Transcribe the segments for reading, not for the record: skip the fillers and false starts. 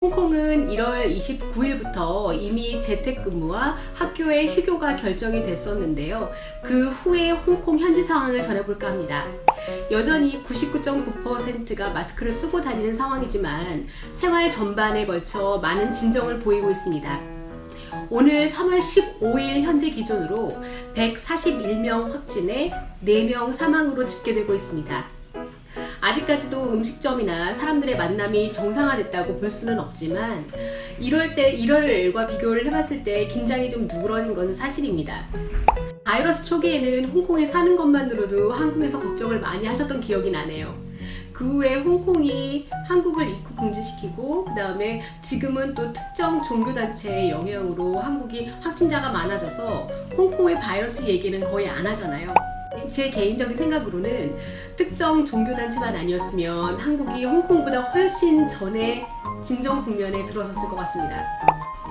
홍콩은 1월 29일부터 이미 재택근무와 학교의 휴교가 결정이 됐었는데요. 그 후에 홍콩 현지 상황을 전해볼까 합니다. 여전히 99.9%가 마스크를 쓰고 다니는 상황이지만 생활 전반에 걸쳐 많은 진정을 보이고 있습니다. 오늘 3월 15일 현재 기준으로 141명 확진에 4명 사망으로 집계되고 있습니다. 아직까지도 음식점이나 사람들의 만남이 정상화됐다고 볼 수는 없지만 1월과 비교를 해봤을 때 긴장이 좀 누그러진 것은 사실입니다. 바이러스 초기에는 홍콩에 사는 것만으로도 한국에서 걱정을 많이 하셨던 기억이 나네요. 그 후에 홍콩이 한국을 입국 금지시키고 그 다음에 지금은 또 특정 종교단체의 영향으로 한국이 확진자가 많아져서 홍콩의 바이러스 얘기는 거의 안 하잖아요. 제 개인적인 생각으로는 특정 종교단체만 아니었으면 한국이 홍콩보다 훨씬 전에 진정 국면에 들어섰을 것 같습니다.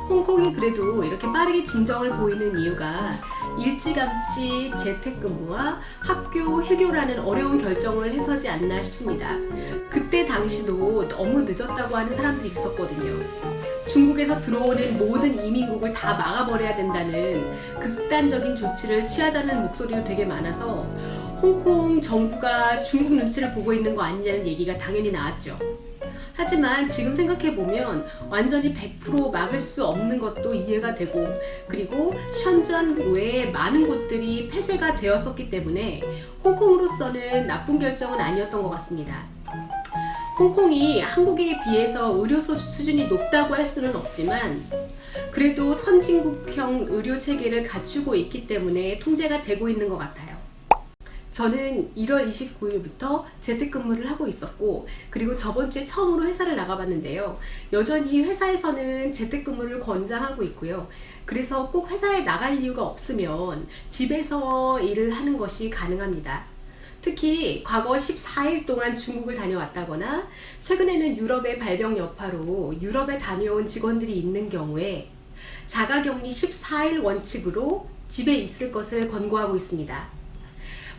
홍콩이 그래도 이렇게 빠르게 진정을 보이는 이유가 일찌감치 재택근무와 학교 휴교라는 어려운 결정을 해서지 않나 싶습니다. 그때 당시도 너무 늦었다고 하는 사람들이 있었거든요. 중국에서 들어오는 모든 이민국을 다 막아버려야 된다는 극단적인 조치를 취하자는 목소리도 되게 많아서 홍콩 정부가 중국 눈치를 보고 있는 거 아니냐는 얘기가 당연히 나왔죠. 하지만 지금 생각해보면 완전히 100% 막을 수 없는 것도 이해가 되고, 그리고 션전 외에 많은 곳들이 폐쇄가 되었었기 때문에 홍콩으로서는 나쁜 결정은 아니었던 것 같습니다. 홍콩이 한국에 비해서 의료 수준이 높다고 할 수는 없지만 그래도 선진국형 의료 체계를 갖추고 있기 때문에 통제가 되고 있는 것 같아요. 저는 1월 29일부터 재택근무를 하고 있었고, 그리고 저번 주에 처음으로 회사를 나가봤는데요. 여전히 회사에서는 재택근무를 권장하고 있고요. 그래서 꼭 회사에 나갈 이유가 없으면 집에서 일을 하는 것이 가능합니다. 특히 과거 14일 동안 중국을 다녀왔다거나 최근에는 유럽의 발병 여파로 유럽에 다녀온 직원들이 있는 경우에 자가격리 14일 원칙으로 집에 있을 것을 권고하고 있습니다.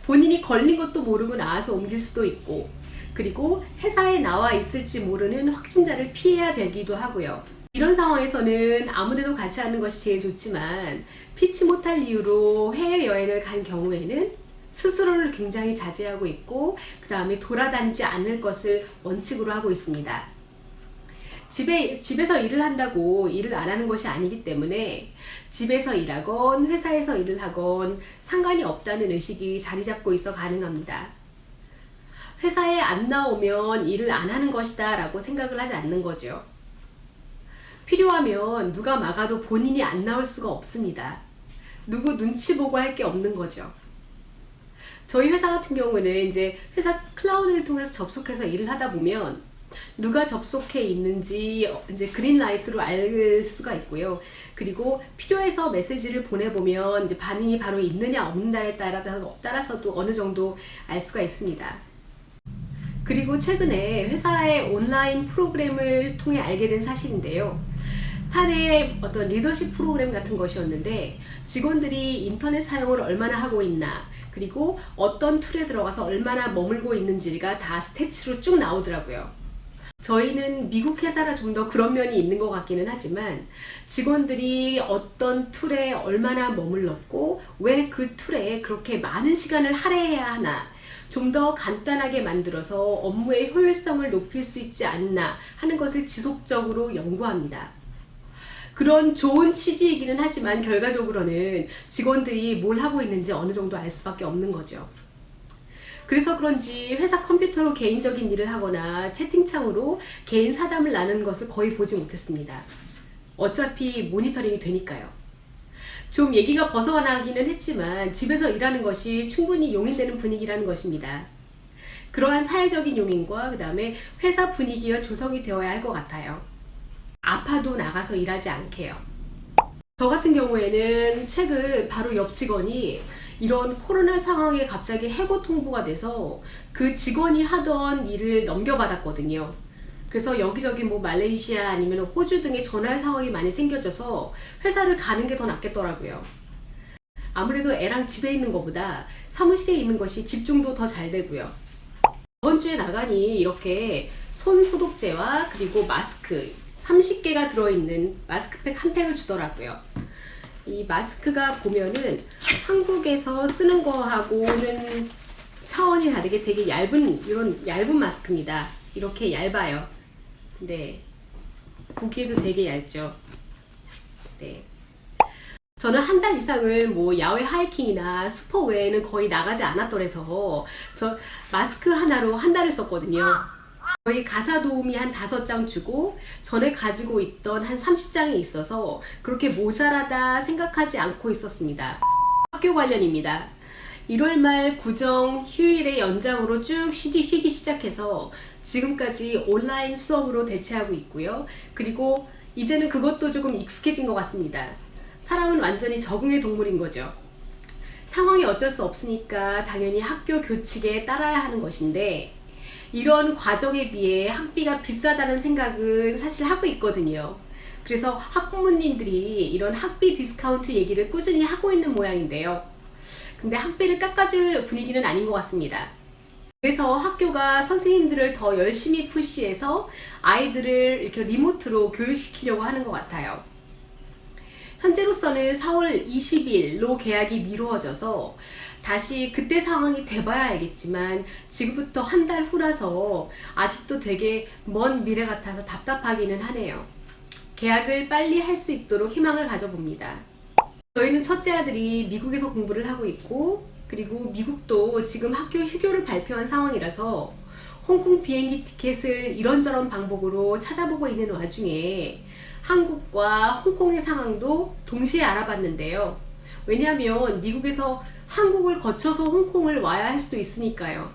본인이 걸린 것도 모르고 나와서 옮길 수도 있고, 그리고 회사에 나와 있을지 모르는 확진자를 피해야 되기도 하고요. 이런 상황에서는 아무데도 같이 하는 것이 제일 좋지만 피치 못할 이유로 해외여행을 간 경우에는 스스로를 굉장히 자제하고 있고, 그 다음에 돌아다니지 않을 것을 원칙으로 하고 있습니다. 집에서 일을 한다고 일을 안 하는 것이 아니기 때문에 집에서 일하건 회사에서 일을 하건 상관이 없다는 의식이 자리 잡고 있어 가능합니다. 회사에 안 나오면 일을 안 하는 것이다 라고 생각을 하지 않는 거죠. 필요하면 누가 막아도 본인이 안 나올 수가 없습니다. 누구 눈치 보고 할 게 없는 거죠. 저희 회사 같은 경우는 이제 회사 클라우드를 통해서 접속해서 일을 하다 보면 누가 접속해 있는지 이제 그린라이트로 알 수가 있고요. 그리고 필요해서 메시지를 보내보면 이제 반응이 바로 있느냐 없느냐에 따라서도 어느 정도 알 수가 있습니다. 그리고 최근에 회사의 온라인 프로그램을 통해 알게 된 사실인데요. 사내 어떤 리더십 프로그램 같은 것이었는데 직원들이 인터넷 사용을 얼마나 하고 있나, 그리고 어떤 툴에 들어가서 얼마나 머물고 있는지가 다 스태츠로 쭉 나오더라고요. 저희는 미국 회사라 좀 더 그런 면이 있는 것 같기는 하지만 직원들이 어떤 툴에 얼마나 머물렀고 왜 그 툴에 그렇게 많은 시간을 할애해야 하나, 좀 더 간단하게 만들어서 업무의 효율성을 높일 수 있지 않나 하는 것을 지속적으로 연구합니다. 그런 좋은 취지이기는 하지만 결과적으로는 직원들이 뭘 하고 있는지 어느 정도 알 수밖에 없는 거죠. 그래서 그런지 회사 컴퓨터로 개인적인 일을 하거나 채팅창으로 개인 사담을 나누는 것을 거의 보지 못했습니다. 어차피 모니터링이 되니까요. 좀 얘기가 벗어나기는 했지만 집에서 일하는 것이 충분히 용인되는 분위기라는 것입니다. 그러한 사회적인 용인과 그 다음에 회사 분위기가 조성이 되어야 할 것 같아요. 아파도 나가서 일하지 않게요. 저 같은 경우에는 최근 바로 옆 직원이 이런 코로나 상황에 갑자기 해고 통보가 돼서 그 직원이 하던 일을 넘겨받았거든요. 그래서 여기저기 뭐 말레이시아 아니면 호주 등에 전화할 상황이 많이 생겨져서 회사를 가는 게 더 낫겠더라고요. 아무래도 애랑 집에 있는 것보다 사무실에 있는 것이 집중도 더 잘 되고요. 저번 주에 나가니 이렇게 손 소독제와 그리고 마스크, 30개가 들어있는 마스크팩 한 팩을 주더라고요. 이 마스크가 보면은 한국에서 쓰는 거하고는 차원이 다르게 되게 이런 얇은 마스크입니다. 이렇게 얇아요. 네. 보기에도 되게 얇죠. 네. 저는 한 달 이상을 야외 하이킹이나 슈퍼 외에는 거의 나가지 않았더래서 저 마스크 하나로 한 달을 썼거든요. 거의 가사 도우미 한 5장 주고 전에 가지고 있던 한 30장이 있어서 그렇게 모자라다 생각하지 않고 있었습니다. 학교 관련입니다. 1월 말 구정 휴일의 연장으로 쭉 쉬기 시작해서 지금까지 온라인 수업으로 대체하고 있고요. 그리고 이제는 그것도 조금 익숙해진 것 같습니다. 사람은 완전히 적응의 동물인 거죠. 상황이 어쩔 수 없으니까 당연히 학교 교칙에 따라야 하는 것인데 이런 과정에 비해 학비가 비싸다는 생각은 사실 하고 있거든요. 그래서 학부모님들이 이런 학비 디스카운트 얘기를 꾸준히 하고 있는 모양인데요. 근데 학비를 깎아줄 분위기는 아닌 것 같습니다. 그래서 학교가 선생님들을 더 열심히 푸시해서 아이들을 이렇게 리모트로 교육시키려고 하는 것 같아요. 현재로서는 4월 20일로 계약이 미루어져서 다시 그때 상황이 돼봐야 알겠지만 지금부터 한 달 후라서 아직도 되게 먼 미래 같아서 답답하기는 하네요. 계약을 빨리 할 수 있도록 희망을 가져봅니다. 저희는 첫째 아들이 미국에서 공부를 하고 있고 그리고 미국도 지금 학교 휴교를 발표한 상황이라서 홍콩 비행기 티켓을 이런저런 방법으로 찾아보고 있는 와중에 한국과 홍콩의 상황도 동시에 알아봤는데요. 왜냐하면 미국에서 한국을 거쳐서 홍콩을 와야 할 수도 있으니까요.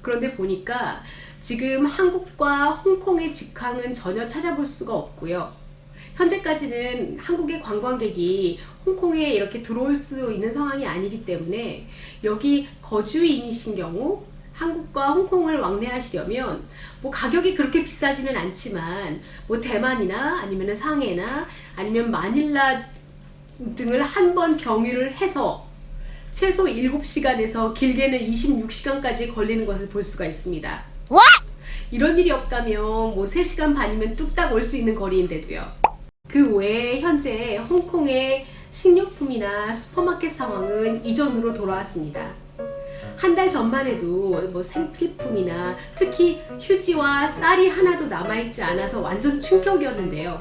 그런데 보니까 지금 한국과 홍콩의 직항은 전혀 찾아볼 수가 없고요. 현재까지는 한국의 관광객이 홍콩에 이렇게 들어올 수 있는 상황이 아니기 때문에 여기 거주인이신 경우 한국과 홍콩을 왕래하시려면 가격이 그렇게 비싸지는 않지만 대만이나 아니면 상해나 아니면 마닐라 등을 한 번 경유를 해서 최소 7시간에서 길게는 26시간까지 걸리는 것을 볼 수가 있습니다. What? 이런 일이 없다면 3시간 반이면 뚝딱 올 수 있는 거리인데도요. 그 외에 현재 홍콩의 식료품이나 슈퍼마켓 상황은 이전으로 돌아왔습니다. 한 달 전만 해도 생필품이나 특히 휴지와 쌀이 하나도 남아있지 않아서 완전 충격이었는데요.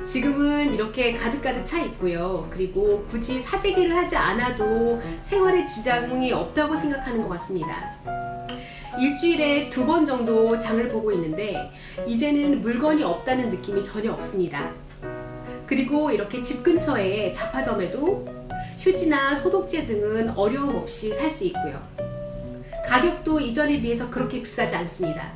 지금은 이렇게 가득가득 차 있고요. 그리고 굳이 사재기를 하지 않아도 생활에 지장이 없다고 생각하는 것 같습니다. 일주일에 2번 정도 장을 보고 있는데 이제는 물건이 없다는 느낌이 전혀 없습니다. 그리고 이렇게 집 근처에 잡화점에도 휴지나 소독제 등은 어려움 없이 살 수 있고요. 가격도 이전에 비해서 그렇게 비싸지 않습니다.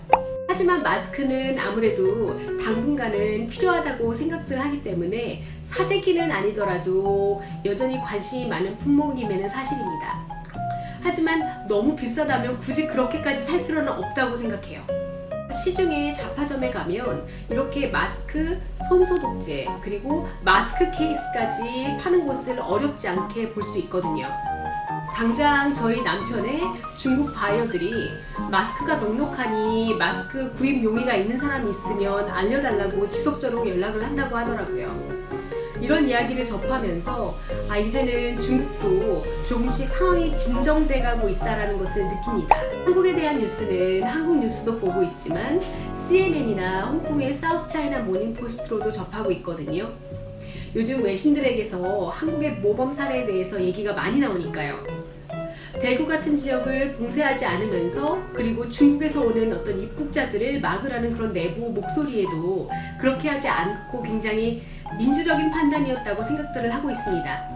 하지만 마스크는 아무래도 당분간은 필요하다고 생각을 하기 때문에 사재기는 아니더라도 여전히 관심이 많은 품목임에는 사실입니다. 하지만 너무 비싸다면 굳이 그렇게까지 살 필요는 없다고 생각해요. 시중에 잡화점에 가면 이렇게 마스크, 손소독제, 그리고 마스크 케이스까지 파는 곳을 어렵지 않게 볼 수 있거든요. 당장 저희 남편의 중국 바이어들이 마스크가 넉넉하니 마스크 구입 용의가 있는 사람이 있으면 알려달라고 지속적으로 연락을 한다고 하더라고요. 이런 이야기를 접하면서 이제는 중국도 조금씩 상황이 진정돼 가고 있다는 것을 느낍니다. 한국에 대한 뉴스는 한국 뉴스도 보고 있지만 CNN이나 홍콩의 사우스차이나 모닝포스트로도 접하고 있거든요. 요즘 외신들에게서 한국의 모범 사례에 대해서 얘기가 많이 나오니까요. 대구 같은 지역을 봉쇄하지 않으면서 그리고 중국에서 오는 어떤 입국자들을 막으라는 그런 내부 목소리에도 그렇게 하지 않고 굉장히 민주적인 판단이었다고 생각들을 하고 있습니다.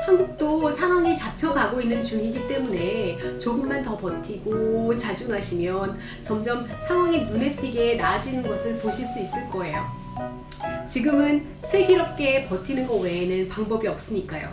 한국도 상황이 잡혀가고 있는 중이기 때문에 조금만 더 버티고 자중하시면 점점 상황이 눈에 띄게 나아지는 것을 보실 수 있을 거예요. 지금은 슬기롭게 버티는 것 외에는 방법이 없으니까요.